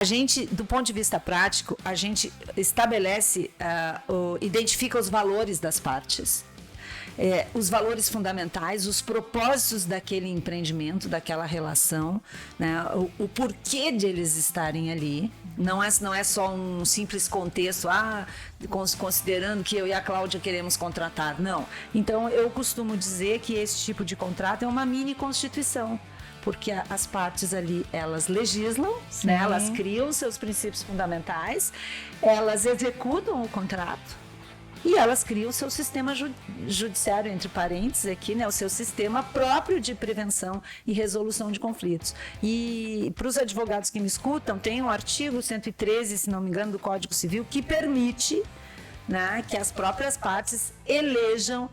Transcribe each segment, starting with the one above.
A gente, do ponto de vista prático, a gente estabelece, identifica os valores das partes, os valores fundamentais, os propósitos daquele empreendimento, daquela relação, né? O porquê de eles estarem ali. Não é só um simples contexto, considerando que eu e a Cláudia queremos contratar. Não. Então, eu costumo dizer que esse tipo de contrato é uma mini constituição. Porque as partes ali, elas legislam, né? Elas criam seus princípios fundamentais, elas executam o contrato e elas criam o seu sistema judiciário, entre parênteses aqui, né? O seu sistema próprio de prevenção e resolução de conflitos. E para os advogados que me escutam, tem um artigo 113, se não me engano, do Código Civil, que permite, né, que as próprias partes elejam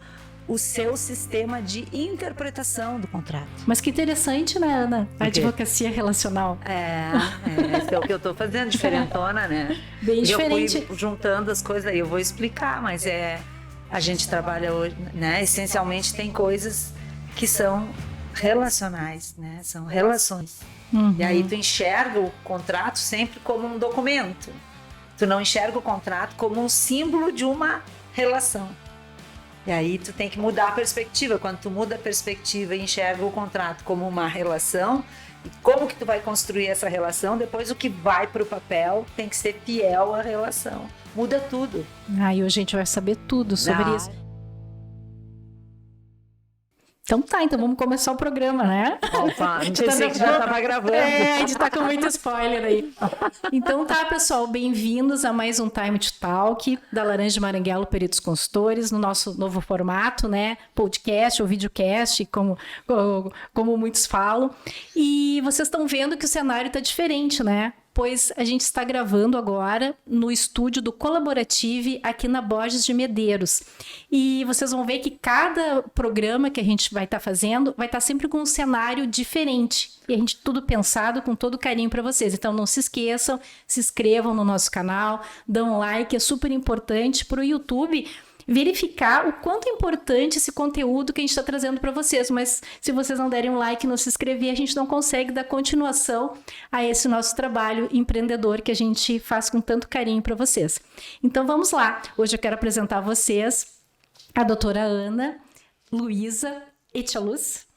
o seu sistema de interpretação do contrato. Mas que interessante, né, Ana? A advocacia relacional. Esse é o que eu estou fazendo, diferentona, né? Bem diferente. Eu fui juntando as coisas aí, eu vou explicar, mas a gente trabalha hoje, né? Essencialmente tem coisas que são relacionais, né? São relações. E aí tu enxerga o contrato sempre como um documento. Tu não enxerga o contrato como um símbolo de uma relação. E aí tu tem que mudar a perspectiva. Quando tu muda a perspectiva e enxerga o contrato como uma relação, e como que tu vai construir essa relação, depois o que vai para o papel tem que ser fiel à relação. Muda tudo. E hoje a gente vai saber tudo sobre isso. Então vamos começar o programa, né? Opa, não pensei que já estava gravando. A gente tá com muito spoiler aí. Então pessoal, bem-vindos a mais um Time to Talk da Laranja Maranguelo Peritos Consultores, no nosso novo formato, né? Podcast ou videocast, como muitos falam. E vocês estão vendo que o cenário tá diferente, né? Pois a gente está gravando agora no estúdio do Colaborative aqui na Borges de Medeiros. E vocês vão ver que cada programa que a gente vai estar fazendo vai estar sempre com um cenário diferente. E a gente tudo pensado com todo carinho para vocês. Então não se esqueçam, se inscrevam no nosso canal, dão um like, é super importante para o YouTube verificar o quanto é importante esse conteúdo que a gente está trazendo para vocês. Mas se vocês não derem um like e não se inscrever, a gente não consegue dar continuação a esse nosso trabalho empreendedor que a gente faz com tanto carinho para vocês. Então vamos lá. Hoje eu quero apresentar a vocês a doutora Ana Luísa Echaluz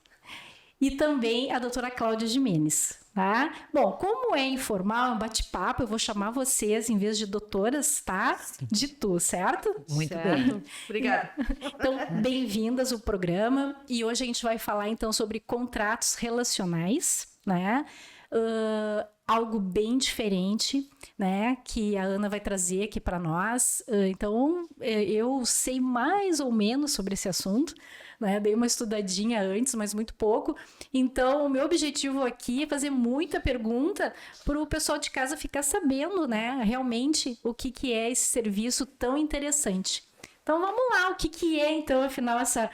e também a doutora Cláudia Gimenez. Tá? Bom, como é informal, é um bate-papo, eu vou chamar vocês, em vez de doutoras, tá? De tu, certo? Muito certo. bem. Obrigada. Então, bem-vindas ao programa. E hoje a gente vai falar, então, sobre contratos relacionais, né? Algo bem diferente, né? Que a Ana vai trazer aqui para nós. Então, eu sei mais ou menos sobre esse assunto, né? Dei uma estudadinha antes, mas muito pouco. Então, o meu objetivo aqui é fazer muita pergunta para o pessoal de casa ficar sabendo, né? Realmente, o que é esse serviço tão interessante. Então, vamos lá. O que é, então, afinal, essa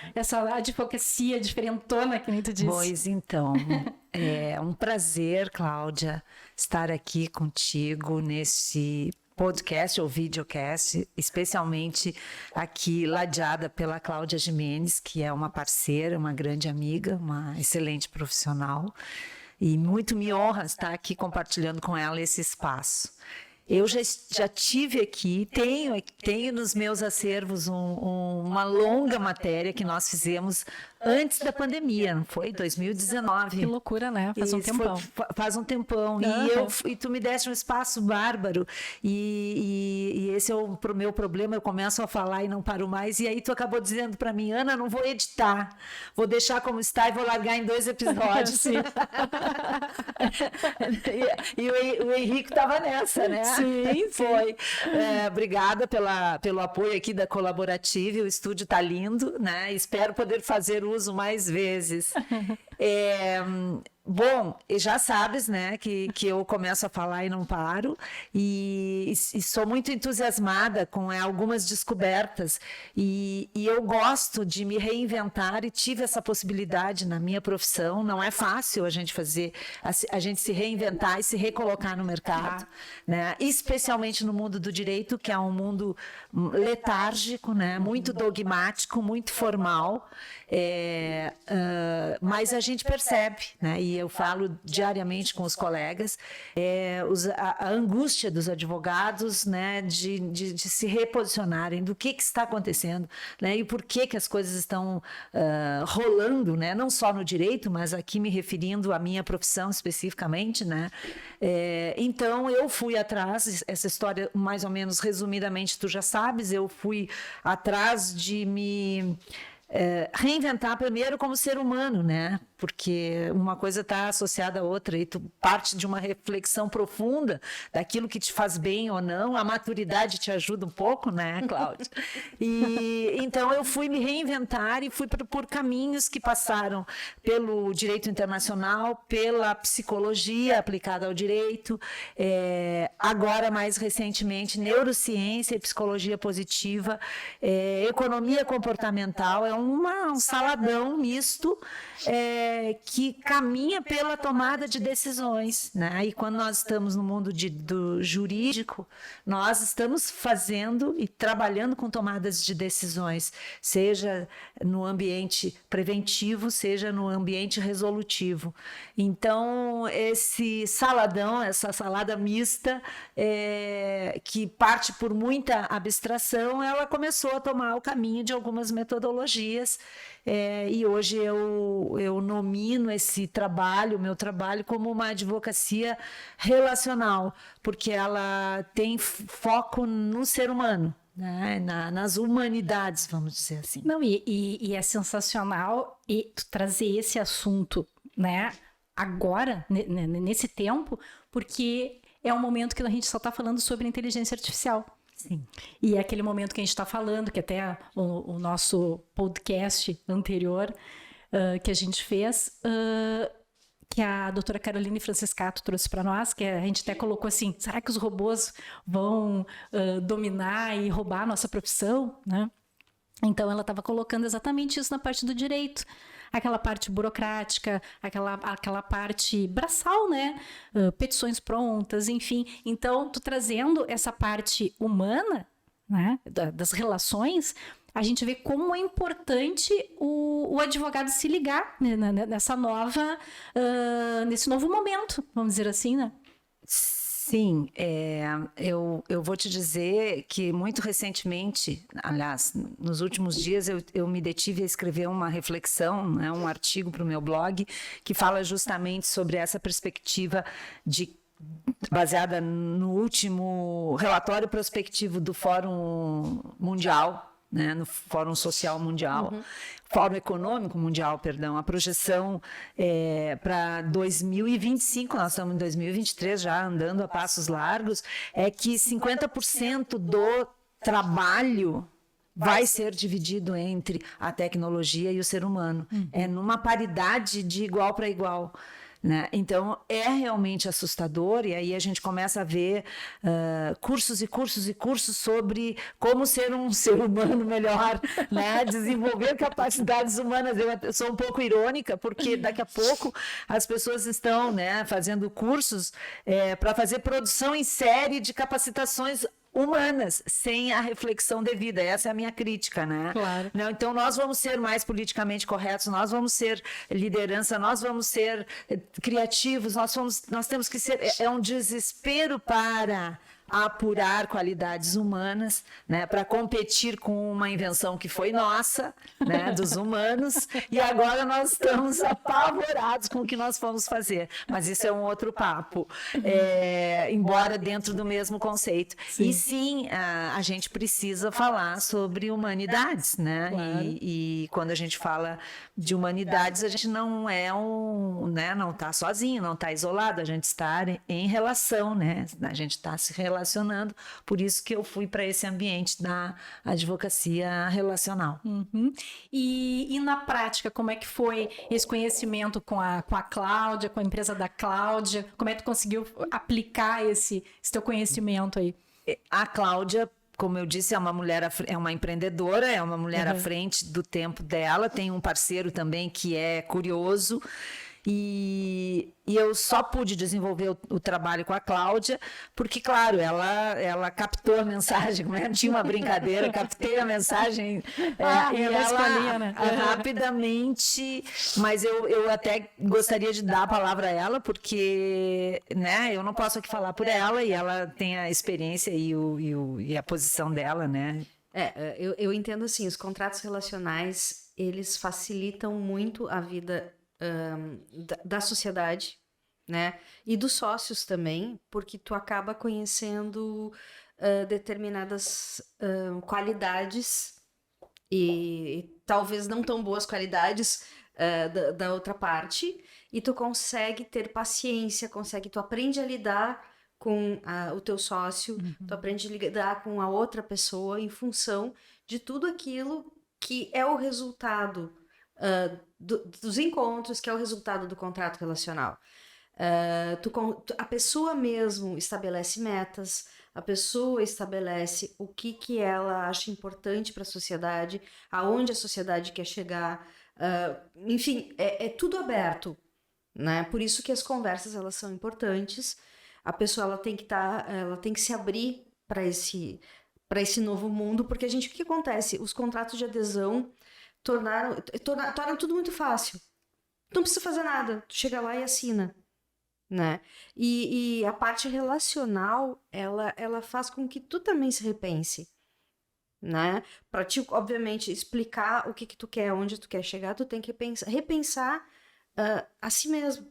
advocacia diferentona que nem tu disse? Pois então, é um prazer, Cláudia, estar aqui contigo nesse podcast ou videocast, especialmente aqui ladeada pela Cláudia Gimenez, que é uma parceira, uma grande amiga, uma excelente profissional, e muito me honra estar aqui compartilhando com ela esse espaço. Eu já tive aqui, tenho nos meus acervos uma longa matéria que nós fizemos antes da pandemia, não foi? 2019. Que loucura, né? Faz um tempão. Faz um tempão. E tu me deste um espaço bárbaro. E esse é o meu problema. Eu começo a falar e não paro mais. E aí tu acabou dizendo para mim, Ana, não vou editar. Vou deixar como está e vou largar em 2 episódios. e o Henrique estava nessa, né? Sim, foi. Obrigada pelo apoio aqui da Colaborative. O estúdio está lindo, né? Espero poder fazer uso mais vezes. Bom, já sabes, né, que eu começo a falar e não paro, e sou muito entusiasmada com algumas descobertas, e eu gosto de me reinventar, e tive essa possibilidade na minha profissão. Não é fácil a gente se reinventar e se recolocar no mercado, né, especialmente no mundo do direito, que é um mundo letárgico, né, muito dogmático, muito formal, mas gente percebe, né? E eu falo diariamente com os colegas, a angústia dos advogados, né, de se reposicionarem do que está acontecendo, né, e por que as coisas estão rolando, né, não só no direito, mas aqui me referindo à minha profissão especificamente, né. Então eu fui atrás, essa história mais ou menos resumidamente tu já sabes, eu fui atrás de me reinventar primeiro como ser humano, né? Porque uma coisa está associada à outra e tu parte de uma reflexão profunda daquilo que te faz bem ou não. A maturidade te ajuda um pouco, né, Cláudia? E então eu fui me reinventar e fui por caminhos que passaram pelo direito internacional, pela psicologia aplicada ao direito, agora mais recentemente neurociência e psicologia positiva, economia comportamental, um saladão misto que caminha pela tomada de decisões, né? E quando nós estamos no mundo do jurídico, nós estamos fazendo e trabalhando com tomadas de decisões, seja no ambiente preventivo, seja no ambiente resolutivo. Então, esse saladão, essa salada mista, que parte por muita abstração, ela começou a tomar o caminho de algumas metodologias, e hoje eu nomino esse trabalho, meu trabalho, como uma advocacia relacional, porque ela tem foco no ser humano, né? Nas humanidades, vamos dizer assim. Não, e é sensacional tu trazer esse assunto, né, agora, nesse tempo, porque é um momento que a gente só está falando sobre inteligência artificial. Sim. E é aquele momento que a gente está falando, que até o nosso podcast anterior que a gente fez, que a doutora Caroline Francescato trouxe para nós, que a gente até colocou assim, será que os robôs vão dominar e roubar a nossa profissão, né? Então ela estava colocando exatamente isso na parte do direito, aquela parte burocrática, aquela parte braçal, né? Petições prontas, enfim. Então, tu trazendo essa parte humana, né? Das relações, a gente vê como é importante o advogado se ligar, né? Nesse novo momento, vamos dizer assim, né? Sim, eu vou te dizer que muito recentemente, aliás, nos últimos dias eu me detive a escrever uma reflexão, né, um artigo para o meu blog, que fala justamente sobre essa perspectiva baseada no último relatório prospectivo do Fórum Mundial, né, no Fórum Social Mundial, Fórum Econômico Mundial, perdão, a projeção para 2025, nós estamos em 2023 já andando a passos largos, é que 50% do trabalho vai ser dividido entre a tecnologia e o ser humano. É numa paridade de igual para igual. Né? Então, é realmente assustador, e aí a gente começa a ver cursos e cursos e cursos sobre como ser um ser humano melhor, né? Desenvolver capacidades humanas. Eu sou um pouco irônica, porque daqui a pouco as pessoas estão, né, fazendo cursos para fazer produção em série de capacitações humanas, sem a reflexão devida. Essa é a minha crítica, né? Claro. Não, então, nós vamos ser mais politicamente corretos, nós vamos ser liderança, nós vamos ser criativos, nós temos que ser... É um desespero para apurar qualidades humanas, né, para competir com uma invenção que foi nossa, né, dos humanos, e agora nós estamos apavorados com o que nós fomos fazer. Mas isso é um outro papo, embora dentro do mesmo conceito. Sim. E sim, a gente precisa falar sobre humanidades, né? Claro. E quando a gente fala de humanidades, a gente não né, não está sozinho, não está isolado, a gente está em relação, né? A gente está se relacionando. Por isso que eu fui para esse ambiente da advocacia relacional. E na prática, como é que foi esse conhecimento com a Cláudia, com a empresa da Cláudia? Como é que tu conseguiu aplicar esse teu conhecimento aí? A Cláudia, como eu disse, é uma empreendedora, é uma mulher à frente do tempo dela, tem um parceiro também que é curioso. E eu só pude desenvolver o trabalho com a Cláudia, porque, claro, ela captou a mensagem, né? Tinha uma brincadeira, captei a mensagem e ela né? rapidamente, mas eu até gostaria de dar a palavra a ela, porque, né, eu não posso aqui falar por ela, e ela tem a experiência e a posição dela, né? Eu entendo assim, os contratos relacionais, eles facilitam muito a vida da sociedade, né? E dos sócios também, porque tu acaba conhecendo determinadas qualidades e talvez não tão boas qualidades da outra parte, e tu consegue ter paciência, tu aprende a lidar com o teu sócio, tu aprende a lidar com a outra pessoa em função de tudo aquilo que é o resultado dos encontros, que é o resultado do contrato relacional. A pessoa mesmo estabelece metas, a pessoa estabelece o que ela acha importante para a sociedade, aonde a sociedade quer chegar, enfim, é tudo aberto, né? Por isso que as conversas elas são importantes. A pessoa ela tem que se abrir para esse novo mundo, porque o que acontece? Os contratos de adesão tornaram tudo muito fácil. Tu não precisa fazer nada, tu chega lá e assina, né? E a parte relacional, ela faz com que tu também se repense, né? Para ti, obviamente, explicar o que tu quer, onde tu quer chegar, tu tem que repensar a si mesmo.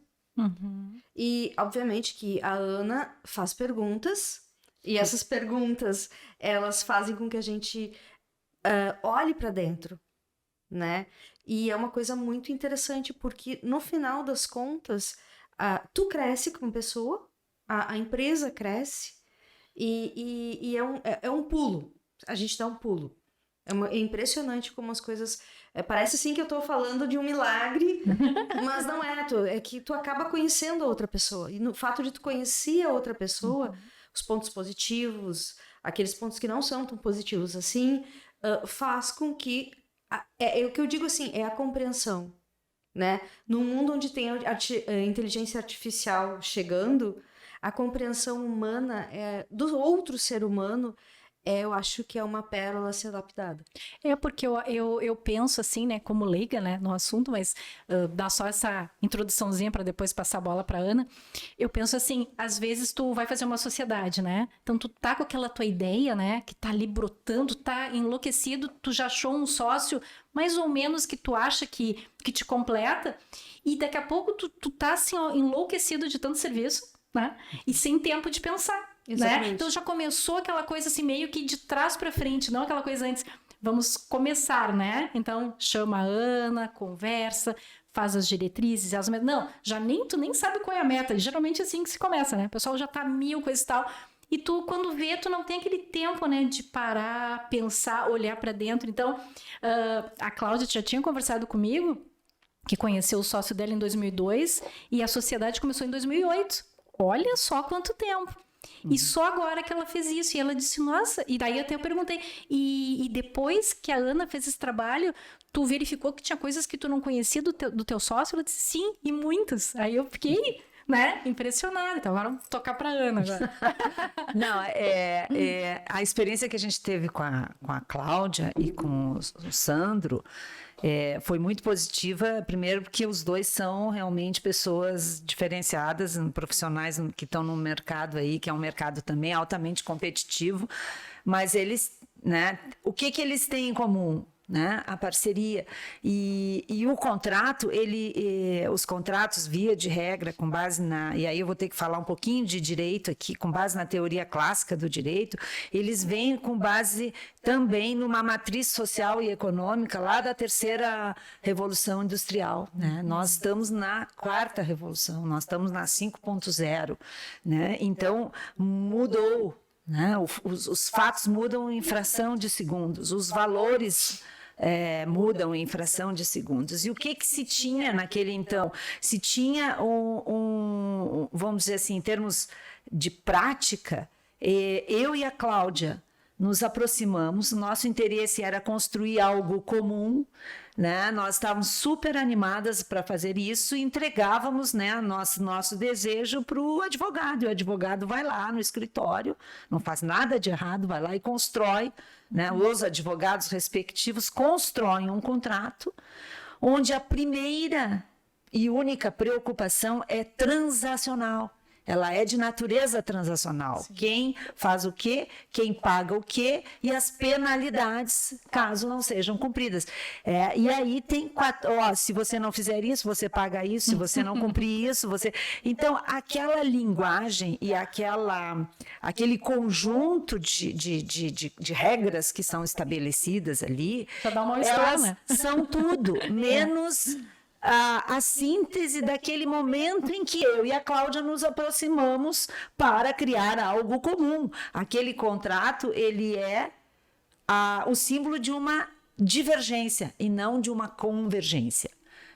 E, obviamente, que a Ana faz perguntas, e essas perguntas, elas fazem com que a gente olhe para dentro, né? E é uma coisa muito interessante, porque no final das contas, tu cresce como pessoa, a empresa cresce, e é um pulo, a gente dá um pulo. É impressionante como as coisas... parece sim que eu estou falando de um milagre, mas não é. É que tu acaba conhecendo a outra pessoa. E no fato de tu conhecer a outra pessoa, os pontos positivos, aqueles pontos que não são tão positivos assim, faz com que... o que eu digo assim, é a compreensão, né? Num mundo onde tem inteligência artificial chegando, a compreensão humana do outro ser humano, eu acho que é uma pérola a ser adaptada. Porque eu penso assim, né, como leiga, né, no assunto, mas dá só essa introduçãozinha para depois passar a bola para Ana. Eu penso assim, às vezes tu vai fazer uma sociedade, né? Então tu tá com aquela tua ideia, né, que tá ali brotando, tá enlouquecido, tu já achou um sócio mais ou menos que tu acha que te completa, e daqui a pouco tu tá assim, ó, enlouquecido de tanto serviço, né? E sem tempo de pensar. Né? Então já começou aquela coisa assim meio que de trás para frente, não aquela coisa antes. Vamos começar, né? Então chama a Ana, conversa, faz as diretrizes, as metas. Não, tu nem sabe qual é a meta. Geralmente é assim que se começa, né? O pessoal já tá 1000 coisas e tal. E tu, quando vê, tu não tem aquele tempo, né, de parar, pensar, olhar para dentro. Então, a Cláudia já tinha conversado comigo, que conheceu o sócio dela em 2002, e a sociedade começou em 2008. Olha só quanto tempo. E só agora que ela fez isso. E ela disse, nossa... E daí até eu perguntei, e depois que a Ana fez esse trabalho, tu verificou que tinha coisas que tu não conhecia do teu sócio? Ela disse, sim, e muitas. Aí eu fiquei, né, impressionada. Então agora vamos tocar pra Ana já. Não, a experiência que a gente teve com a Cláudia e com o Sandro... foi muito positiva, primeiro porque os dois são realmente pessoas diferenciadas, profissionais que estão no mercado aí, que é um mercado também altamente competitivo, mas eles, né, o que eles têm em comum? Né? A parceria e o contrato, os contratos via de regra, com base e aí eu vou ter que falar um pouquinho de direito aqui, com base na teoria clássica do direito, eles vêm com base também numa matriz social e econômica lá da terceira revolução industrial, né? Nós estamos na quarta revolução, nós estamos na 5.0, né? Então mudou, né? Os fatos mudam em fração de segundos, os valores mudam em fração de segundos. E o que se tinha naquele então? Se tinha vamos dizer assim, em termos de prática, eu e a Cláudia, nos aproximamos, nosso interesse era construir algo comum, né? Nós estávamos super animadas para fazer isso e entregávamos, né, nosso desejo para o advogado. E o advogado vai lá no escritório, não faz nada de errado, vai lá e constrói, né? Os advogados respectivos constroem um contrato onde a primeira e única preocupação é transacional. Ela é de natureza transacional. Sim. Quem faz o quê, quem paga o quê e as penalidades, caso não sejam cumpridas. E aí tem 4... se você não fizer isso, você paga isso. Se você não cumprir isso, você... Então, aquela linguagem e aquele conjunto de regras que são estabelecidas ali, só dá uma elas né? São tudo, menos... A síntese daquele momento em que eu e a Cláudia nos aproximamos para criar algo comum. Aquele contrato, ele é o símbolo de uma divergência e não de uma convergência,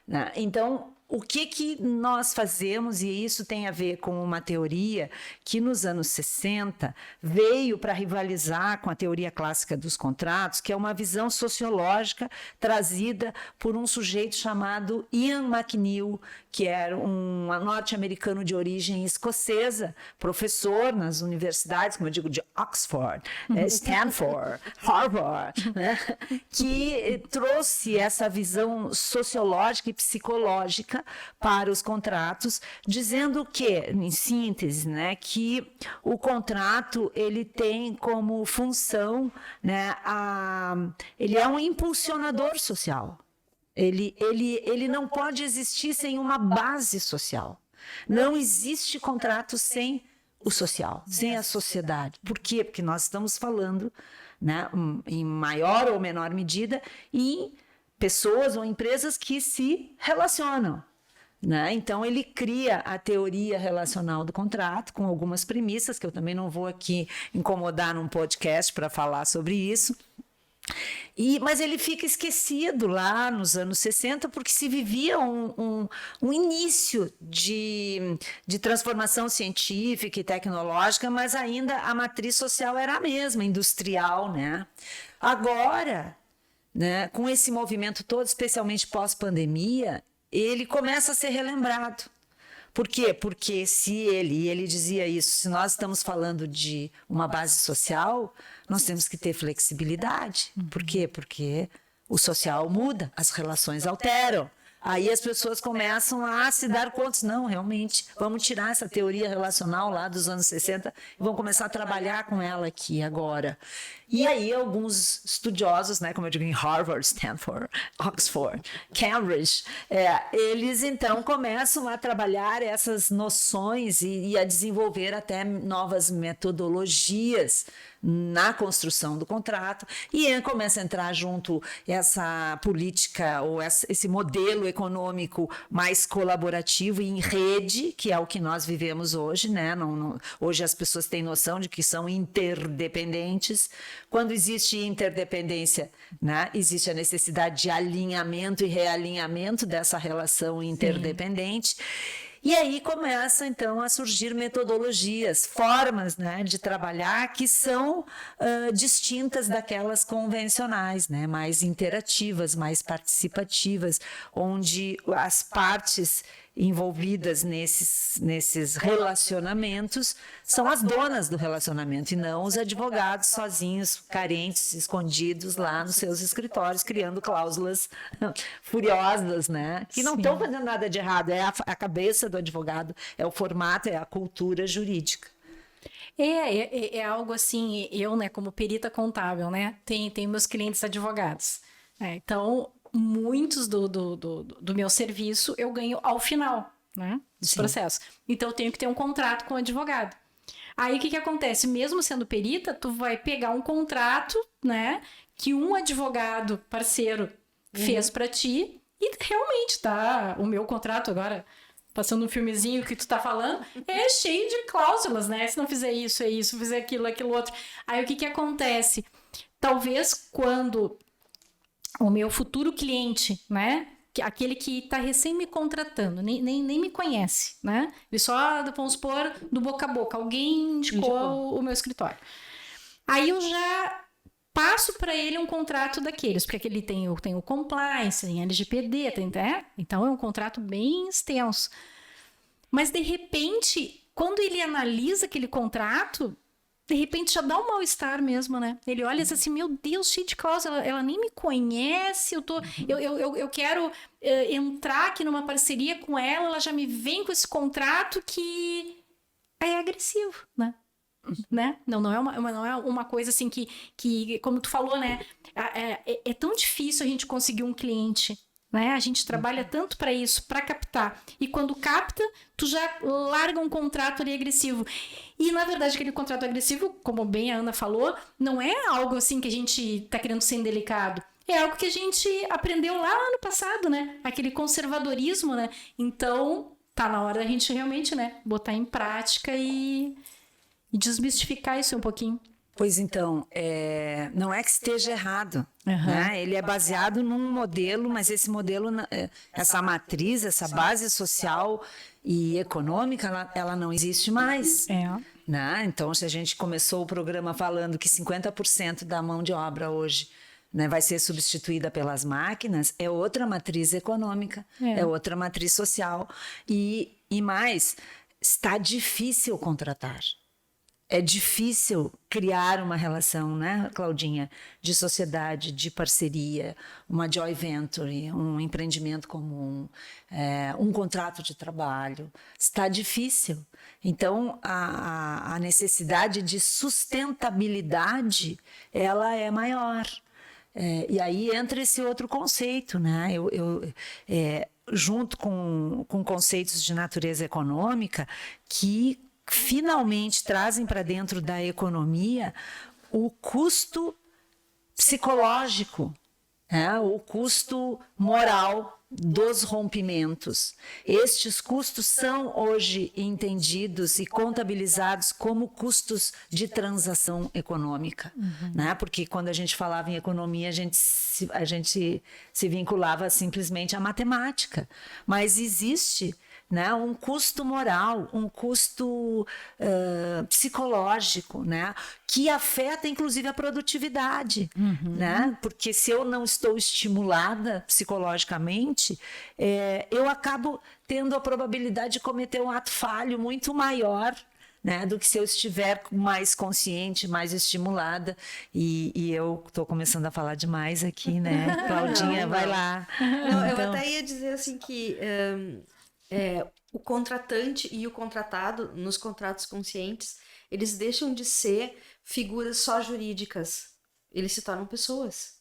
né? Então, o que nós fazemos, e isso tem a ver com uma teoria que nos anos 60 veio para rivalizar com a teoria clássica dos contratos, que é uma visão sociológica trazida por um sujeito chamado Ian McNeill, que era um norte-americano de origem escocesa, professor nas universidades, como eu digo, de Oxford, Stanford, Harvard, né? Que trouxe essa visão sociológica e psicológica para os contratos, dizendo que, em síntese, né, que o contrato ele tem como função, né, ele é um impulsionador social. Ele não pode existir sem uma base social. Não existe contrato sem o social, sem a sociedade. Por quê? Porque nós estamos falando, né, em maior ou menor medida, em pessoas ou empresas que se relacionam, né? Então, ele cria a teoria relacional do contrato, com algumas premissas, que eu também não vou aqui incomodar num podcast para falar sobre isso. Mas ele fica esquecido lá nos anos 60, porque se vivia um início de transformação científica e tecnológica, mas ainda a matriz social era a mesma, industrial, né? Agora, né, com esse movimento todo, especialmente pós-pandemia, ele começa a ser relembrado. Por quê? Porque ele dizia isso, se nós estamos falando de uma base social, nós temos que ter flexibilidade. Por quê? Porque o social muda, as relações alteram. Aí as pessoas começam a se dar conta, não, realmente, vamos tirar essa teoria relacional lá dos anos 60 e vamos começar a trabalhar com ela aqui agora. E aí alguns estudiosos, né, como eu digo, em Harvard, Stanford, Oxford, Cambridge, eles então começam a trabalhar essas noções e a desenvolver até novas metodologias na construção do contrato, e começa a entrar junto essa política ou esse modelo econômico mais colaborativo e em rede, que é o que nós vivemos hoje, né? Hoje as pessoas têm noção de que são interdependentes. Quando existe interdependência, né, existe a necessidade de alinhamento e realinhamento dessa relação interdependente. Sim. E aí começa, então, a surgir metodologias, formas, né, de trabalhar que são distintas daquelas convencionais, né, mais interativas, mais participativas, onde as partes envolvidas nesses relacionamentos são as donas do relacionamento e não os advogados sozinhos, carentes, escondidos lá nos seus escritórios, criando cláusulas furiosas, né? Que não estão fazendo nada de errado, é a cabeça do advogado, é o formato, é a cultura jurídica. É algo assim, eu, né, como perita contábil, né, tem meus clientes advogados, então muitos do meu serviço eu ganho ao final, né, dos processos. Então eu tenho que ter um contrato com o advogado. Aí o que acontece? Mesmo sendo perita, tu vai pegar um contrato, né, que um advogado parceiro fez para ti e realmente tá, o meu contrato agora, passando um filmezinho que tu tá falando, é cheio de cláusulas, né? Se não fizer isso, é isso, fizer aquilo, aquilo outro. Aí o que acontece? Talvez quando o meu futuro cliente, né, aquele que está recém me contratando, nem me conhece, né? Ele só, vamos supor, do boca a boca, alguém indicou o meu escritório. Aí eu já passo para ele um contrato daqueles, porque ele tem o compliance, tem LGPD, então é um contrato bem extenso. Mas, de repente, quando ele analisa aquele contrato, de repente já dá um mal-estar mesmo, né? Ele olha e diz assim, meu Deus, cheio de cláusula, ela nem me conhece, eu quero entrar aqui numa parceria com ela já me vem com esse contrato que é agressivo, né? Não é uma coisa assim que como tu falou, né? É tão difícil a gente conseguir um cliente, né? A gente trabalha tanto para isso, para captar. E quando capta, tu já larga um contrato ali agressivo. E, na verdade, aquele contrato agressivo, como bem a Ana falou, não é algo assim que a gente tá querendo ser indelicado. É algo que a gente aprendeu lá no passado, né? Aquele conservadorismo, né? Então, tá na hora da gente realmente, né? Botar em prática e desmistificar isso um pouquinho. Pois então, não é que esteja errado, né? Ele é baseado num modelo, mas esse modelo, essa matriz, essa base social e econômica, ela não existe mais. Né? Então, se a gente começou o programa falando que 50% da mão de obra hoje, né, vai ser substituída pelas máquinas, é outra matriz econômica, é outra matriz social. E mais, está difícil contratar. É difícil criar uma relação, né, Claudinha, de sociedade, de parceria, uma joint venture, um empreendimento comum, um contrato de trabalho. Está difícil. Então, a necessidade de sustentabilidade, ela é maior. E aí entra esse outro conceito, né? Junto com conceitos de natureza econômica, que finalmente trazem para dentro da economia o custo psicológico, o custo moral dos rompimentos. Estes custos são hoje entendidos e contabilizados como custos de transação econômica, né? Porque quando a gente falava em economia, a gente se vinculava simplesmente à matemática, mas existe, né, um custo moral, um custo psicológico, né, que afeta inclusive a produtividade, né, porque se eu não estou estimulada psicologicamente, eu acabo tendo a probabilidade de cometer um ato falho muito maior, né, do que se eu estiver mais consciente, mais estimulada. E eu estou começando a falar demais aqui, né? Claudinha, vai lá. Não, eu até ia dizer assim que o contratante e o contratado, nos contratos conscientes, eles deixam de ser figuras só jurídicas. Eles se tornam pessoas.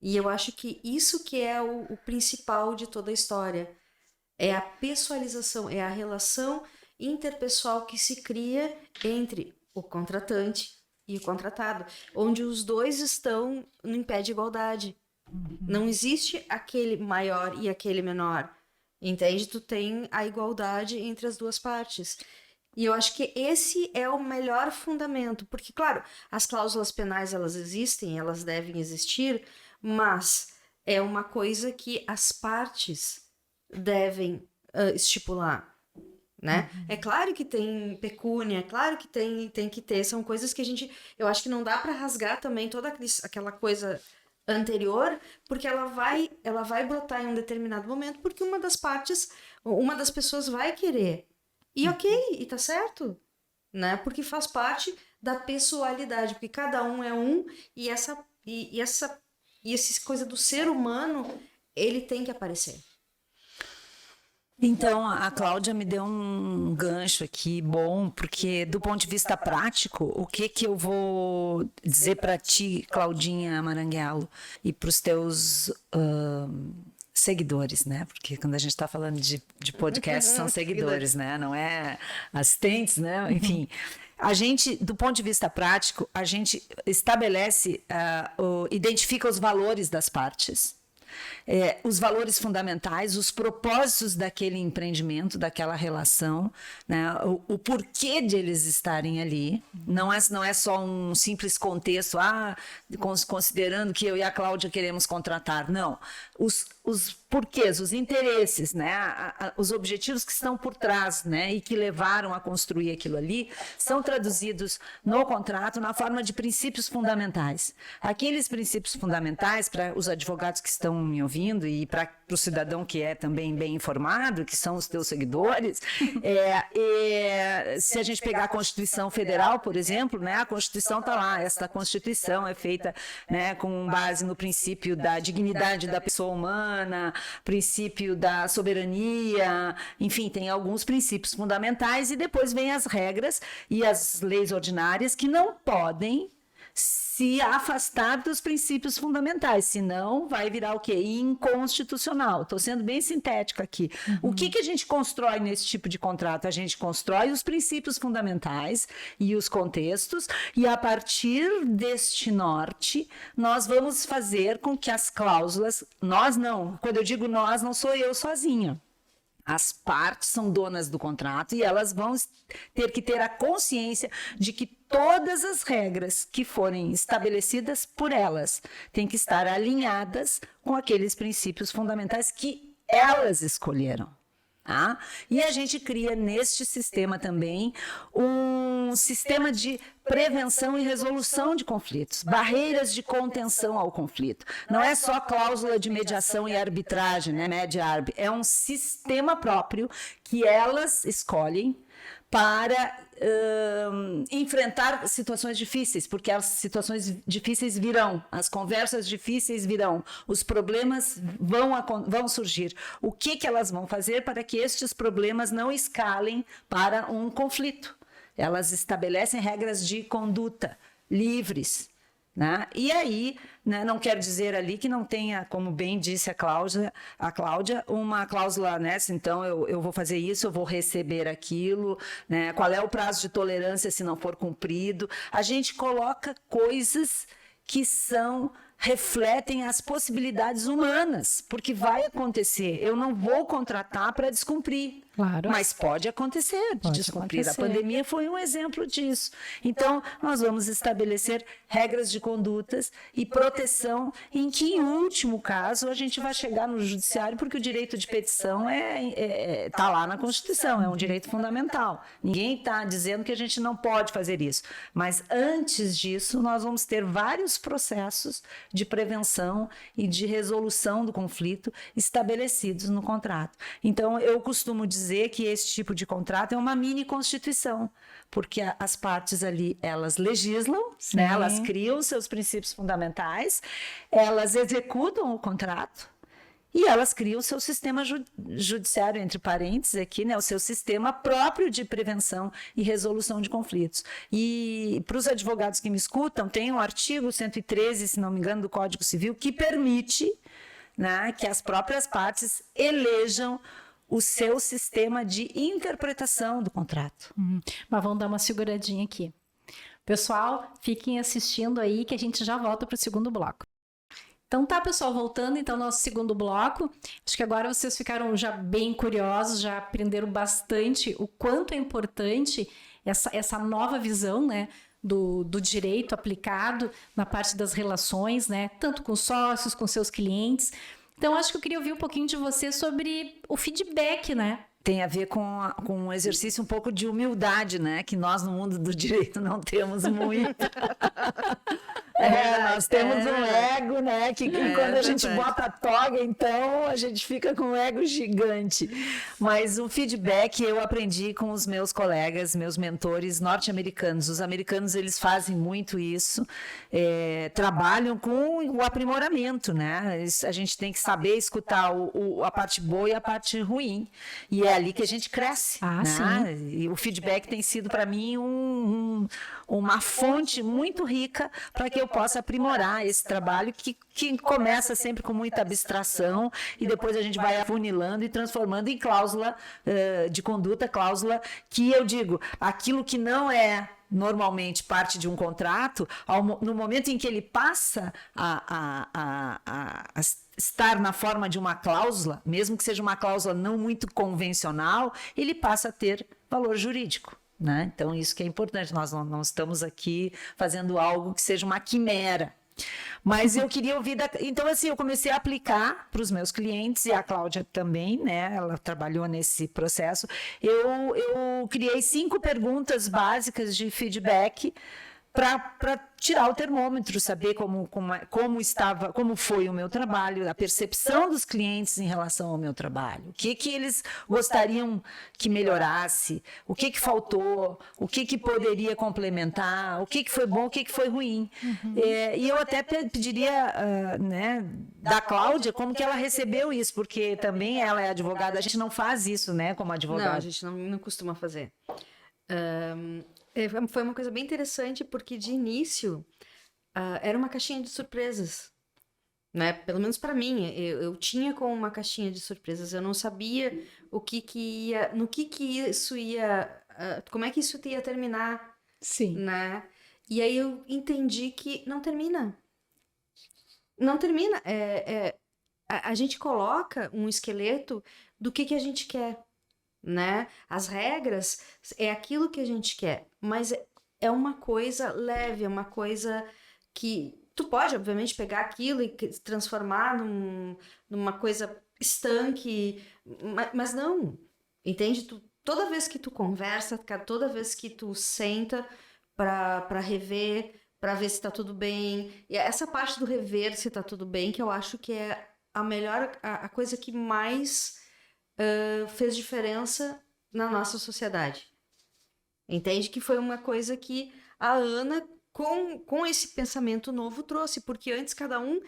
E eu acho que isso que é o principal de toda a história. É a pessoalização, é a relação interpessoal que se cria entre o contratante e o contratado, onde os dois estão em pé de igualdade. Não existe aquele maior e aquele menor. Entende? Tu tem a igualdade entre as duas partes. E eu acho que esse é o melhor fundamento. Porque, claro, as cláusulas penais, elas existem, elas devem existir, mas é uma coisa que as partes devem estipular, né? É claro que tem pecúnia, é claro que tem que ter, são coisas que eu acho que não dá para rasgar também toda aquela coisa anterior, porque ela vai brotar em um determinado momento, porque uma das pessoas vai querer. E ok, e tá certo, né? Porque faz parte da pessoalidade, porque cada um é um, e essa coisa do ser humano, ele tem que aparecer. Então, a Cláudia me deu um gancho aqui bom, porque do ponto de vista prático, o que eu vou dizer para ti, Claudinha Maranguelo, e para os teus seguidores, né? Porque quando a gente está falando de podcast, são seguidores, né? Não é assistentes, né? Enfim, a gente, do ponto de vista prático, a gente estabelece, identifica os valores das partes. Os valores fundamentais, os propósitos daquele empreendimento, daquela relação, né? O porquê de eles estarem ali. Não é só um simples contexto, considerando que eu e a Cláudia queremos contratar. Não. os porquês, os interesses, né? Os objetivos que estão por trás, né? E que levaram a construir aquilo ali, são traduzidos no contrato na forma de princípios fundamentais. Aqueles princípios fundamentais, para os advogados que estão me ouvindo e para o cidadão que é também bem informado, que são os teus seguidores, se a gente pegar a Constituição Federal, por exemplo, né? A Constituição está lá, esta Constituição é feita, né, com base no princípio da dignidade da pessoa humana, princípio da soberania, enfim, tem alguns princípios fundamentais e depois vem as regras e as leis ordinárias que não podem se afastar dos princípios fundamentais, senão vai virar o quê? Inconstitucional. Estou sendo bem sintética aqui. O que a gente constrói nesse tipo de contrato? A gente constrói os princípios fundamentais e os contextos, e a partir deste norte, nós vamos fazer com que as cláusulas, nós não, quando eu digo nós, não sou eu sozinha. As partes são donas do contrato e elas vão ter que ter a consciência de que todas as regras que forem estabelecidas por elas têm que estar alinhadas com aqueles princípios fundamentais que elas escolheram. Tá? E a gente cria neste sistema também um sistema de prevenção e resolução de conflitos, barreiras de contenção ao conflito. Não é só cláusula de mediação e arbitragem, né, Med-Arb, é um sistema próprio que elas escolhem para enfrentar situações difíceis, porque as situações difíceis virão, as conversas difíceis virão, os problemas vão surgir. O que elas vão fazer para que estes problemas não escalem para um conflito? Elas estabelecem regras de conduta livres, né? E aí, né, não quero dizer ali que não tenha, como bem disse a Cláudia, uma cláusula, né? Então eu vou fazer isso, eu vou receber aquilo, né? Qual é o prazo de tolerância se não for cumprido? A gente coloca coisas que refletem as possibilidades humanas, porque vai acontecer. Eu não vou contratar para descumprir. Claro. Mas pode acontecer de descumprir. Acontecer. A pandemia foi um exemplo disso. Então, nós vamos estabelecer regras de condutas e proteção em que, em último caso, a gente vai chegar no judiciário, porque o direito de petição está lá na Constituição, é um direito fundamental. Ninguém está dizendo que a gente não pode fazer isso. Mas, antes disso, nós vamos ter vários processos de prevenção e de resolução do conflito estabelecidos no contrato. Então, eu costumo dizer que esse tipo de contrato é uma mini constituição, porque as partes ali, elas legislam, né? Elas criam seus princípios fundamentais, elas executam o contrato e elas criam o seu sistema judiciário, entre parênteses aqui, né? O seu sistema próprio de prevenção e resolução de conflitos. E para os advogados que me escutam, tem um artigo 113, se não me engano, do Código Civil, que permite, né, que as próprias partes elejam o seu sistema de interpretação do contrato. Mas vamos dar uma seguradinha aqui. Pessoal, fiquem assistindo aí que a gente já volta para o segundo bloco. Então tá, pessoal, voltando então ao nosso segundo bloco. Acho que agora vocês ficaram já bem curiosos, já aprenderam bastante o quanto é importante essa nova visão, né, do direito aplicado na parte das relações, né, tanto com sócios, com seus clientes. Então, acho que eu queria ouvir um pouquinho de você sobre o feedback, né? Tem a ver com um exercício um pouco de humildade, né? Que nós, no mundo do direito, não temos muito. Nós temos um ego, né? Que quando a gente bota a toga, então, a gente fica com um ego gigante. Mas o feedback eu aprendi com os meus colegas, meus mentores norte-americanos. Os americanos, eles fazem muito isso, trabalham com o aprimoramento, né? A gente tem que saber escutar a parte boa e a parte ruim. E é ali que a gente cresce. Ah, né? sim. E o feedback tem sido, para mim, uma fonte muito rica para que eu possa aprimorar esse trabalho que começa sempre com muita abstração e depois a gente vai afunilando e transformando em cláusula de conduta, cláusula que eu digo, aquilo que não é normalmente parte de um contrato, no momento em que ele passa a estar na forma de uma cláusula, mesmo que seja uma cláusula não muito convencional, ele passa a ter valor jurídico. Né? Então, isso que é importante, nós não estamos aqui fazendo algo que seja uma quimera. Mas eu queria ouvir... Então, assim, eu comecei a aplicar para os meus clientes, e a Cláudia também, né? Ela trabalhou nesse processo. Eu criei 5 perguntas básicas de feedback para tirar o termômetro, saber como foi o meu trabalho, a percepção dos clientes em relação ao meu trabalho, o que eles gostariam que melhorasse, o que faltou, o que poderia complementar, o que foi bom, o que foi ruim. E eu até pediria, né, da Cláudia, como que ela recebeu isso, porque também ela é advogada, a gente não faz isso, né, como advogada. Não, a gente não costuma fazer. Foi uma coisa bem interessante, porque de início era uma caixinha de surpresas, né? Pelo menos para mim, eu tinha como uma caixinha de surpresas, eu não sabia no que isso ia, como é que isso ia terminar. Sim. Né? E aí eu entendi que não termina. Não termina. A gente coloca um esqueleto do que a gente quer. Né? As regras é aquilo que a gente quer, mas é uma coisa leve, é uma coisa que tu pode, obviamente, pegar aquilo e transformar numa coisa estanque, mas não, entende? Toda vez que tu conversa, toda vez que tu senta para rever, para ver se tá tudo bem, e essa parte do rever se tá tudo bem, que eu acho que é a melhor, a coisa que mais fez diferença na nossa sociedade. Entende? Que foi uma coisa que a Ana, com esse pensamento novo, trouxe, porque antes cada um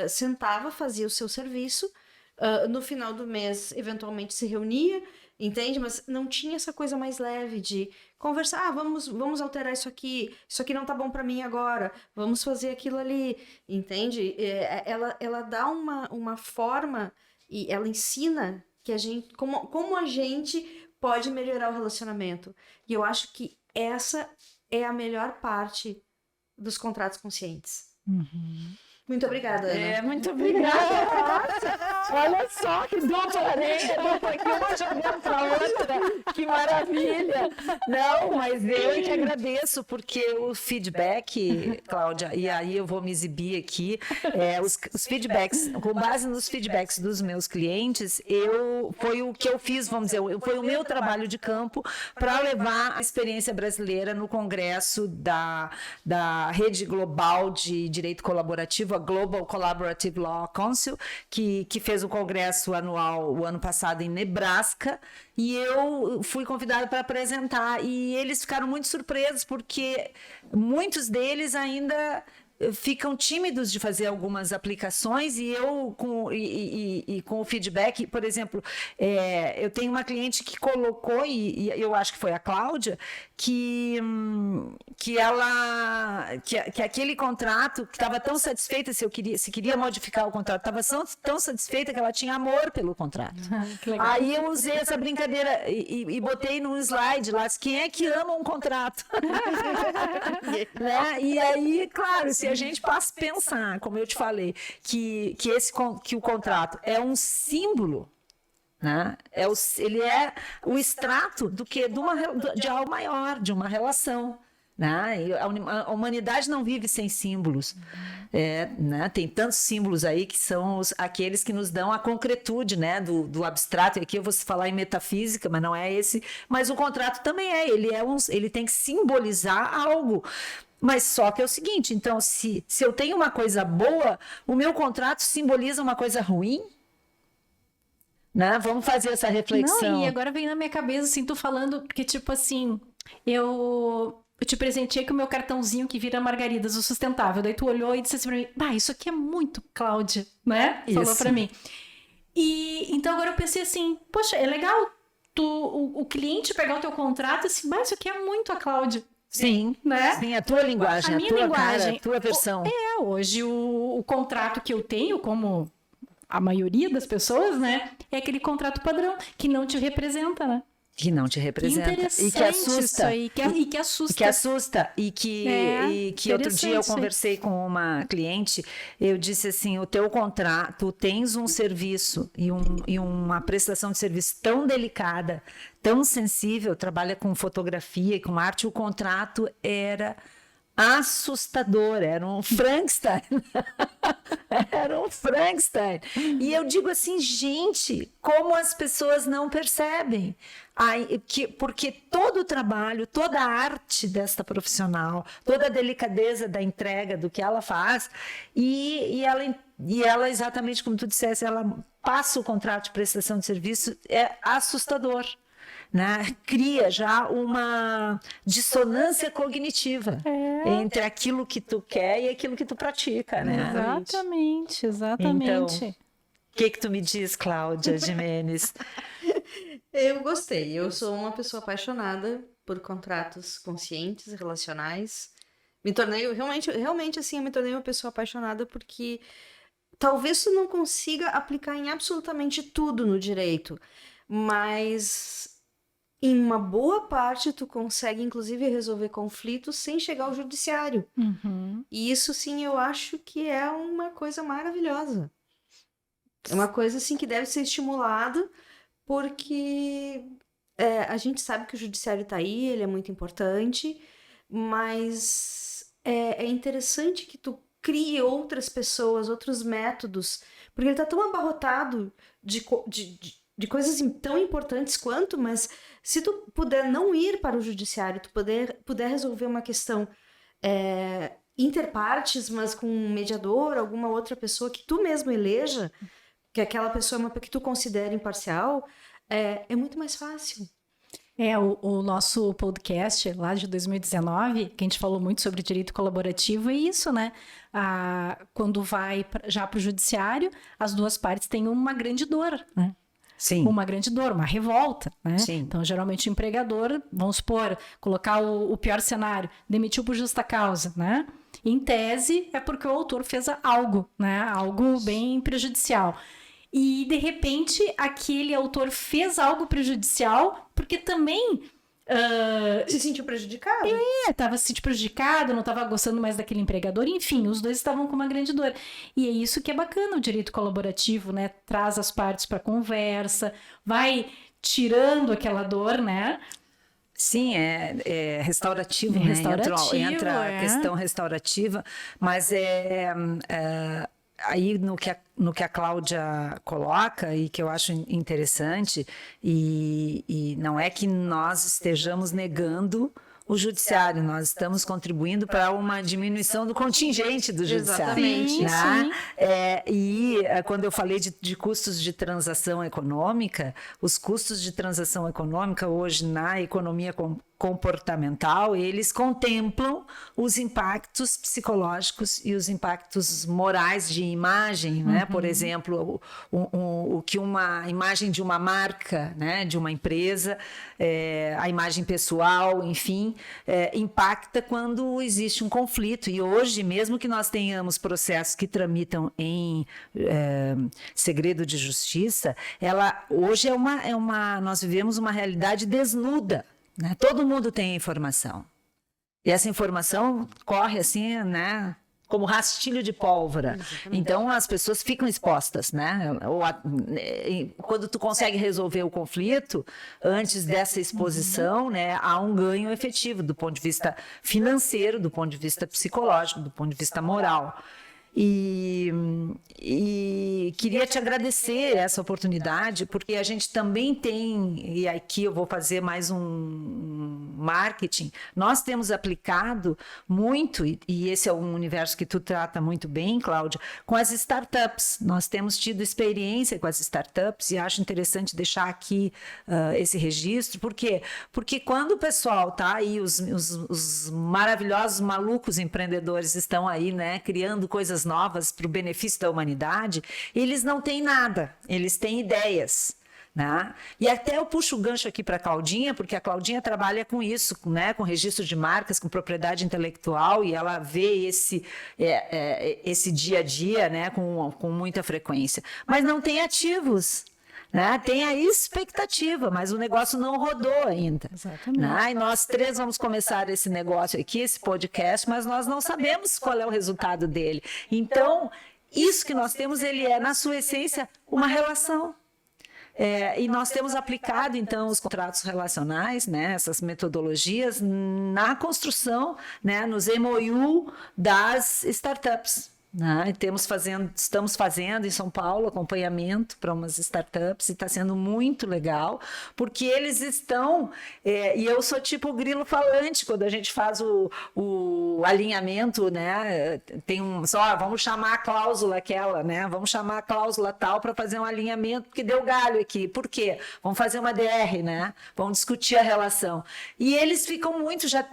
sentava, fazia o seu serviço, no final do mês, eventualmente se reunia, entende? Mas não tinha essa coisa mais leve de conversar, vamos alterar isso aqui não tá bom para mim agora, vamos fazer aquilo ali, entende? Ela dá uma forma e ela ensina que a gente, como a gente pode melhorar o relacionamento. E eu acho que essa é a melhor parte dos contratos conscientes. Muito obrigada, Ana. Muito obrigada. Nossa, olha só que dupla areia, que uma jogando para outra. Que maravilha. Não, mas eu que agradeço, porque o feedback, Cláudia, e aí eu vou me exibir aqui, os feedbacks, com base nos feedbacks dos meus clientes, foi o que eu fiz, vamos dizer, foi o meu trabalho de campo para levar a experiência brasileira no congresso da Rede Global de Direito Colaborativo, Global Collaborative Law Council, que fez o congresso anual o ano passado em Nebraska, e eu fui convidada para apresentar, e eles ficaram muito surpresos, porque muitos deles ainda ficam tímidos de fazer algumas aplicações, e eu com o feedback, por exemplo, eu tenho uma cliente que colocou, e eu acho que foi a Cláudia, que aquele contrato, que estava tão satisfeita, se queria modificar o contrato, estava tão satisfeita que ela tinha amor pelo contrato. Aí eu usei essa brincadeira e botei num slide lá, quem é que ama um contrato? Né? E aí, claro, se a gente passa a pensar, como eu te falei, que o contrato é um símbolo, né? Ele é o extrato de algo maior, de uma relação. Né? A humanidade não vive sem símbolos. Né? Tem tantos símbolos aí que são aqueles que nos dão a concretude, né? do abstrato. E aqui eu vou falar em metafísica, mas não é esse. Mas o contrato também ele tem que simbolizar algo. Mas só que é o seguinte, então, se eu tenho uma coisa boa, o meu contrato simboliza uma coisa ruim? Né? Vamos fazer essa reflexão. Não, e agora vem na minha cabeça, assim, tu falando, porque, tipo assim, eu te presenteei com o meu cartãozinho que vira margaridas, o sustentável. Daí tu olhou e disse assim pra mim, isso aqui é muito Cláudia, né? Isso. Falou pra mim. E então agora eu pensei assim, poxa, é legal o cliente pegar o teu contrato e assim, isso aqui é muito a Cláudia. Sim, né? Sim, a tua linguagem, a tua cara, a tua versão. Hoje o contrato que eu tenho, como a maioria das pessoas, né? É aquele contrato padrão, que não te representa, né? Que não te representa. E que assusta. Isso aí, que assusta. Que assusta. E que outro dia eu conversei com uma cliente, eu disse assim, o teu contrato, tu tens um serviço e uma prestação de serviço tão delicada, tão sensível, trabalha com fotografia e com arte, o contrato era assustador, era um Frankenstein. Era um Frankenstein. E eu digo assim, gente, como as pessoas não percebem? Porque todo o trabalho, toda a arte desta profissional, toda a delicadeza da entrega do que ela faz, e ela, exatamente como tu disseste, ela passa o contrato de prestação de serviço, é assustador. Né? Cria já uma dissonância cognitiva entre aquilo que tu quer e aquilo que tu pratica, né? Exatamente. Então, o que tu me diz, Cláudia Gimenez? Eu gostei. Eu sou uma pessoa apaixonada por contratos conscientes e relacionais. Me tornei, realmente assim, eu me tornei uma pessoa apaixonada porque talvez tu não consiga aplicar em absolutamente tudo no direito, mas em uma boa parte tu consegue, inclusive, resolver conflitos sem chegar ao judiciário. E isso, sim, eu acho que é uma coisa maravilhosa. É uma coisa, assim, que deve ser estimulada, porque a gente sabe que o judiciário tá aí, ele é muito importante, mas é interessante que tu crie outras pessoas, outros métodos, porque ele tá tão abarrotado de coisas tão importantes quanto, mas se tu puder não ir para o judiciário, tu puder resolver uma questão interpartes, mas com um mediador, alguma outra pessoa que tu mesmo eleja, que aquela pessoa é uma que tu considera imparcial, é muito mais fácil. O nosso podcast lá de 2019, que a gente falou muito sobre direito colaborativo, é isso, né? Quando vai já para o judiciário, as duas partes têm uma grande dor, né? Sim. Uma grande dor, uma revolta, né? Sim. Então, geralmente o empregador, vamos supor, colocar o pior cenário, demitiu por justa causa, né? Em tese, é porque o autor fez algo, né? Algo bem prejudicial. E, de repente, aquele autor fez algo prejudicial porque também se sentiu prejudicado. Estava se sentindo prejudicado, não estava gostando mais daquele empregador, enfim, os dois estavam com uma grande dor. E é isso que é bacana o direito colaborativo, né? Traz as partes para conversa, vai tirando aquela dor, né? Sim, é restaurativo, né? Restaurativo, entra a questão restaurativa, mas aí no que a Cláudia coloca e que eu acho interessante, e não é que nós estejamos negando o judiciário, nós estamos contribuindo para uma diminuição do contingente do judiciário. Exatamente. Né? Quando eu falei de custos de transação econômica, os custos de transação econômica hoje na economia comportamental, eles contemplam os impactos psicológicos e os impactos morais de imagem, né? Por exemplo, o que uma imagem de uma marca, né? De uma empresa, a imagem pessoal, enfim, impacta quando existe um conflito. E hoje, mesmo que nós tenhamos processos que tramitam em segredo de justiça, hoje nós vivemos uma realidade desnuda. Né? Todo mundo tem informação. E essa informação corre assim, né? Como rastilho de pólvora. Exatamente. Então, as pessoas ficam expostas, né? Quando tu consegue resolver o conflito, antes dessa exposição, né, há um ganho efetivo do ponto de vista financeiro, do ponto de vista psicológico, do ponto de vista moral. E queria te agradecer essa oportunidade, porque a gente também tem, e aqui eu vou fazer mais um marketing, nós temos aplicado muito, e esse é um universo que tu trata muito bem, Cláudia, com as startups. Nós temos tido experiência com as startups e acho interessante deixar aqui esse registro. Por quê? Porque quando o pessoal tá aí, os maravilhosos, malucos empreendedores estão aí, né, criando coisas novas para o benefício da humanidade, eles não têm nada, eles têm ideias. Né? E até eu puxo o gancho aqui para a Claudinha, porque a Claudinha trabalha com isso, né? Com registro de marcas, com propriedade intelectual, e ela vê esse dia a dia, né? Com muita frequência. Mas não tem ativos. Né? Tem a expectativa, mas o negócio não rodou ainda. Exatamente. Né? E nós três vamos começar esse negócio aqui, esse podcast, mas nós não sabemos qual é o resultado dele. Então, isso que nós temos, ele é, na sua essência, uma relação. E nós temos aplicado, então, os contratos relacionais, né, essas metodologias, na construção, né, nos MOU das startups. Né? Estamos fazendo em São Paulo acompanhamento para umas startups e está sendo muito legal, porque eles estão, e eu sou tipo o grilo falante quando a gente faz o alinhamento, né? Vamos chamar a cláusula aquela, né? Vamos chamar a cláusula tal para fazer um alinhamento, porque deu galho aqui. Por quê? Vamos fazer uma DR, né? Vamos discutir a relação. E eles já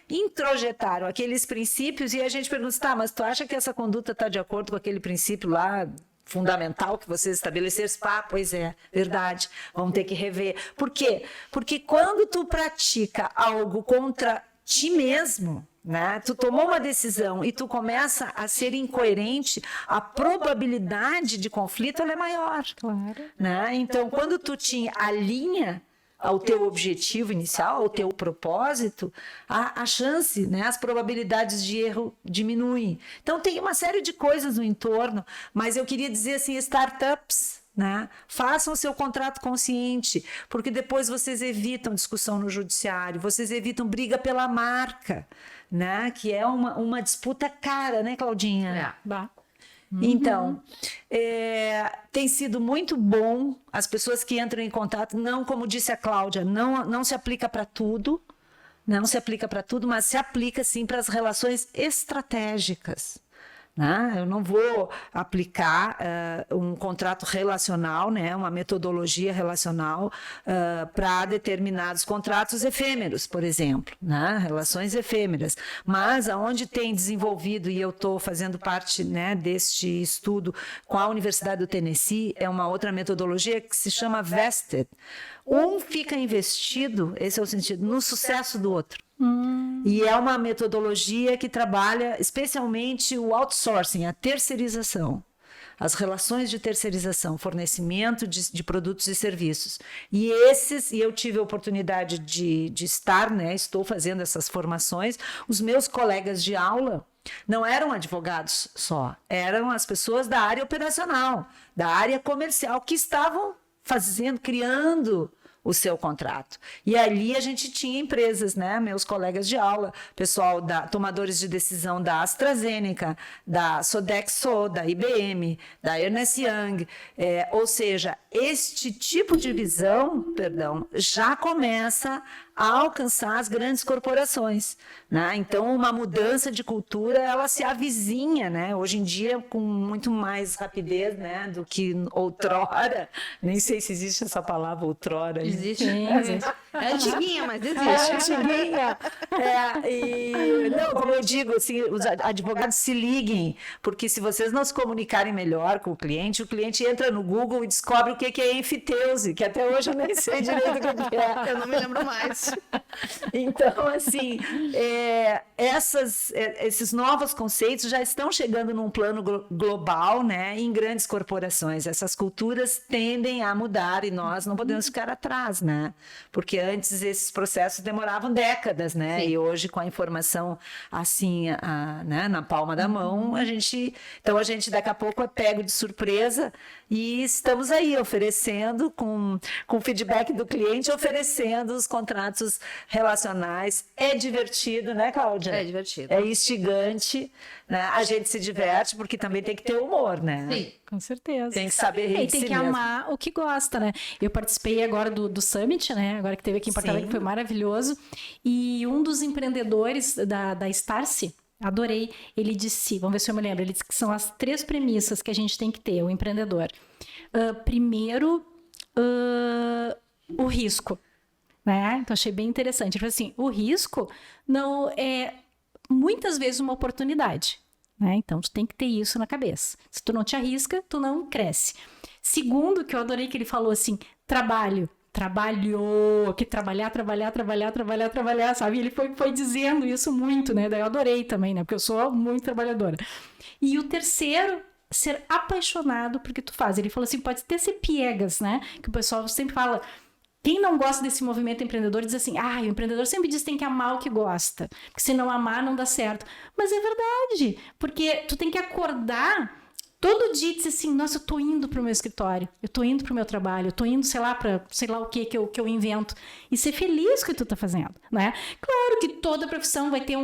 introjetaram aqueles princípios e a gente pergunta, tá, mas tu acha que essa conduta está de acordo com aquele princípio lá fundamental que vocês estabeleceram? Pois é, verdade, vamos ter que rever. Por quê? Porque quando tu pratica algo contra ti mesmo, né? Tu tomou uma decisão e tu começa a ser incoerente, a probabilidade de conflito ela é maior. Claro. Né? Então, quando tu te alinha ao teu objetivo inicial, ao teu propósito, a chance, né, as probabilidades de erro diminuem. Então, tem uma série de coisas no entorno, mas eu queria dizer assim, startups, né, façam o seu contrato consciente, porque depois vocês evitam discussão no judiciário, vocês evitam briga pela marca, né, que é uma disputa cara, né, Claudinha? Então, tem sido muito bom as pessoas que entram em contato, não, como disse a Cláudia, não se aplica para tudo, mas se aplica sim para as relações estratégicas. Né? Eu não vou aplicar um contrato relacional, né? Uma metodologia relacional para determinados contratos efêmeros, por exemplo, né? Relações efêmeras. Mas aonde tem desenvolvido, e eu estou fazendo parte, né, deste estudo com a Universidade do Tennessee, é uma outra metodologia que se chama Vested. Um fica investido, esse é o sentido, no sucesso do outro. E é uma metodologia que trabalha especialmente o outsourcing, a terceirização, as relações de terceirização, fornecimento de produtos e serviços. E eu tive a oportunidade de estar, né, estou fazendo essas formações. Os meus colegas de aula não eram advogados só, eram as pessoas da área operacional, da área comercial, que estavam criando o seu contrato. E ali a gente tinha empresas, né? Meus colegas de aula, pessoal tomadores de decisão da AstraZeneca, da Sodexo, da IBM, da Ernst Young, ou seja, este tipo de visão, já começa a alcançar as grandes corporações, né? Então, uma mudança de cultura, ela se avizinha, né? Hoje em dia, com muito mais rapidez, né, do que outrora. Nem sei se existe essa palavra outrora. Existe. É antiguinha, mas existe. Antiguinha. Como eu digo, assim, os advogados se liguem, porque se vocês não se comunicarem melhor com o cliente entra no Google e descobre o que é enfiteuse, que até hoje eu nem sei direito o que é. Eu não me lembro mais. Então, assim, esses novos conceitos já estão chegando num plano global, né, em grandes corporações. Essas culturas tendem a mudar e nós não podemos ficar atrás, né? Porque antes esses processos demoravam décadas, né? Sim. E hoje, com a informação assim, né, na palma da mão, a gente daqui a pouco é pego de surpresa e estamos aí oferecendo, com feedback do cliente, oferecendo os contratos relacionais. É divertido, né, Cláudia? É divertido. É instigante, né? A gente se diverte porque também tem que ter humor, né? Sim, com certeza. Tem que saber rir de si tem que mesmo. amar o que gosta, né? Eu participei agora do Summit, né? Agora que teve aqui em Porto Alegre, que foi maravilhoso. E um dos empreendedores da Starcy, adorei, ele disse, vamos ver se eu me lembro, ele disse que são as 3 premissas que a gente tem que ter, o empreendedor. Primeiro, o risco. Né? Então, achei bem interessante. Ele falou assim, o risco não é muitas vezes uma oportunidade. Né? Então, tu tem que ter isso na cabeça. Se tu não te arrisca, tu não cresce. Segundo, que eu adorei que ele falou assim, trabalhou, que trabalhar, sabe? Ele foi dizendo isso muito, né? Daí eu adorei também, né? Porque eu sou muito trabalhadora. E o terceiro, ser apaixonado por que tu faz. Ele falou assim, pode até ser piegas, né? Que o pessoal sempre fala... Quem não gosta desse movimento empreendedor diz assim, o empreendedor sempre diz que tem que amar o que gosta, porque se não amar não dá certo. Mas é verdade, porque tu tem que acordar todo dia dizer assim, nossa, eu tô indo pro meu escritório, eu tô indo pro meu trabalho, eu tô indo, sei lá, pra sei lá o que eu invento. E ser feliz com o que tu tá fazendo, né? Claro que toda profissão vai ter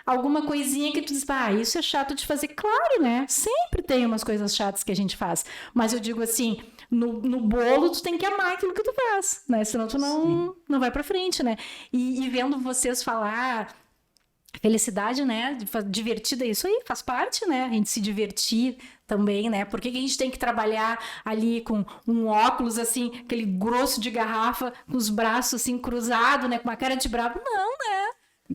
alguma coisinha que tu diz, isso é chato de fazer. Claro, né? Sempre tem umas coisas chatas que a gente faz. Mas eu digo assim, no bolo tu tem que amar aquilo que tu faz, né? Senão tu não vai pra frente, né? E vendo vocês falar... Felicidade, né? Divertida, isso aí faz parte, né? A gente se divertir também, né? Por que a gente tem que trabalhar ali com um óculos, assim, aquele grosso de garrafa, com os braços, assim, cruzados, né? Com uma cara de bravo? Não, né?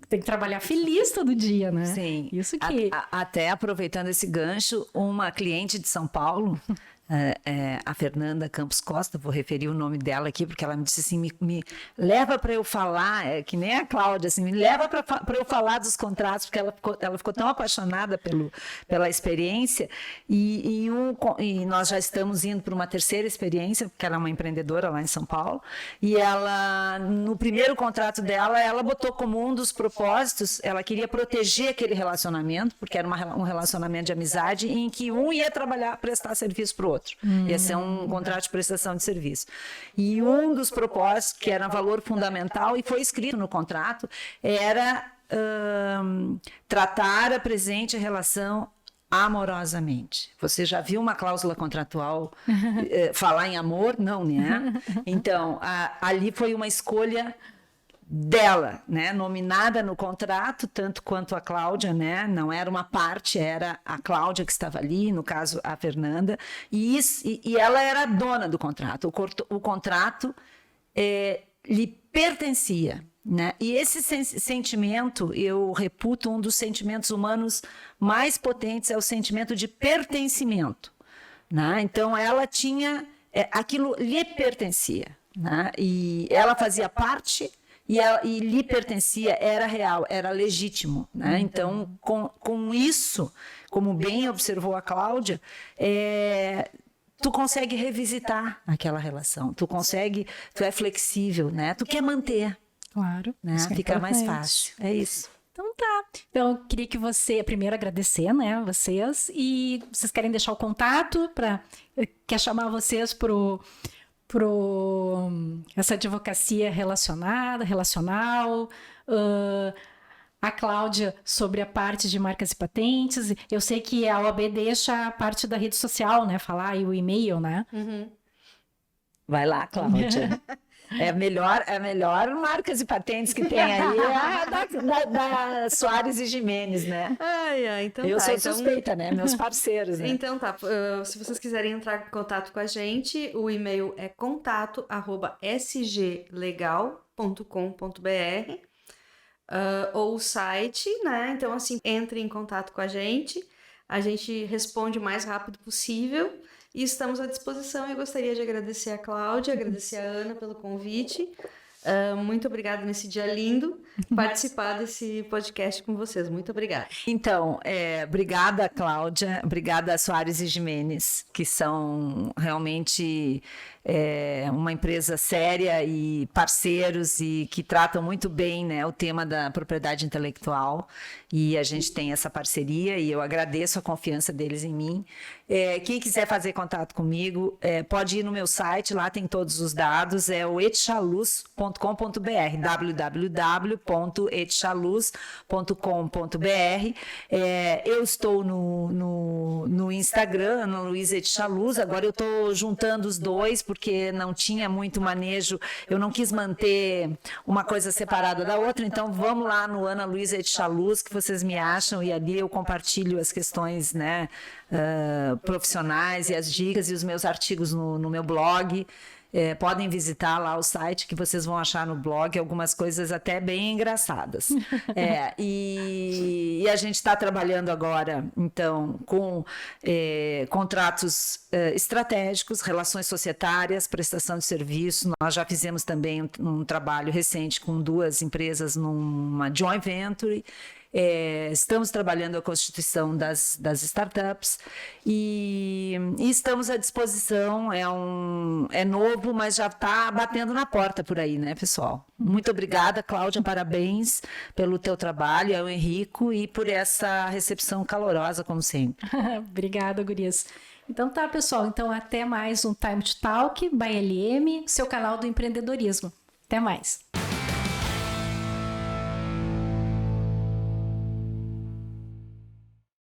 Tem que trabalhar feliz todo dia, né? Sim. Isso que... Até aproveitando esse gancho, uma cliente de São Paulo... a Fernanda Campos Costa, vou referir o nome dela aqui, porque ela me disse assim, me leva para eu falar, que nem a Cláudia, assim, me leva para eu falar dos contratos, porque ela ficou tão apaixonada pela experiência, e nós já estamos indo para uma terceira experiência, porque ela é uma empreendedora lá em São Paulo, e ela, no primeiro contrato dela, ela botou como um dos propósitos, ela queria proteger aquele relacionamento, porque era um relacionamento de amizade, em que um ia trabalhar, prestar serviço para o outro. Ia ser um contrato de prestação de serviço. E um dos propósitos, que era valor fundamental, e foi escrito no contrato, era tratar a presente relação amorosamente. Você já viu uma cláusula contratual falar em amor? Não, né? Então, ali foi uma escolha dela, né, nominada no contrato, tanto quanto a Cláudia, né, não era uma parte, era a Cláudia que estava ali, no caso a Fernanda, e ela era a dona do contrato, o contrato lhe pertencia, né, e esse sentimento, eu reputo um dos sentimentos humanos mais potentes, é o sentimento de pertencimento, né, então ela tinha, aquilo lhe pertencia, né, e ela fazia parte e lhe pertencia, era real, era legítimo, né? Então, com isso, como bem observou a Cláudia, tu consegue revisitar aquela relação, tu é flexível, né? Tu quer manter. Claro. Né? Fica mais fácil, é isso. Então tá. Então eu queria que você, primeiro agradecer, né, vocês, e vocês querem deixar o contato quer chamar vocês pro essa advocacia relacional, a Cláudia sobre a parte de marcas e patentes. Eu sei que a OAB deixa a parte da rede social, né, falar, e o e-mail, né? Uhum. Vai lá, Cláudia. É a melhor marcas e patentes que tem aí, da Soares e Gimenez, né? Então eu sou suspeita, né? Meus parceiros, né? Então tá, se vocês quiserem entrar em contato com a gente, o e-mail é contato@sglegal.com.br ou o site, né? Então, assim, entre em contato com a gente responde o mais rápido possível. E estamos à disposição. Eu gostaria de agradecer a Cláudia, agradecer a Ana pelo convite. Muito obrigada nesse dia lindo participar desse podcast com vocês. Muito obrigada. Então, obrigada, Cláudia. Obrigada, Soares e Gimenez, que são realmente uma empresa séria e parceiros e que tratam muito bem, né, o tema da propriedade intelectual. E a gente tem essa parceria e eu agradeço a confiança deles em mim. Quem quiser fazer contato comigo, pode ir no meu site, lá tem todos os dados, é o etchaluz.com.br, www.etchaluz.com.br. Eu estou no Instagram, no Luiz Etchaluz, agora eu estou juntando os dois, porque não tinha muito manejo, eu não quis manter uma coisa separada da outra, então vamos lá no Ana Luísa Etchaluz, que vocês me acham, e ali eu compartilho as questões, né, profissionais e as dicas e os meus artigos no meu blog. Podem visitar lá o site, que vocês vão achar no blog algumas coisas até bem engraçadas. E a gente está trabalhando agora, então, com contratos estratégicos, relações societárias, prestação de serviço. Nós já fizemos também um trabalho recente com 2 empresas numa joint venture. Estamos trabalhando a constituição das startups e estamos à disposição. É novo, mas já está batendo na porta por aí, né, pessoal? Muito obrigada, Cláudia, parabéns pelo teu trabalho, ao Henrico, e por essa recepção calorosa, como sempre. Obrigada, gurias. Então tá, pessoal. Então até mais um Time to Talk by LM, seu canal do empreendedorismo. Até mais.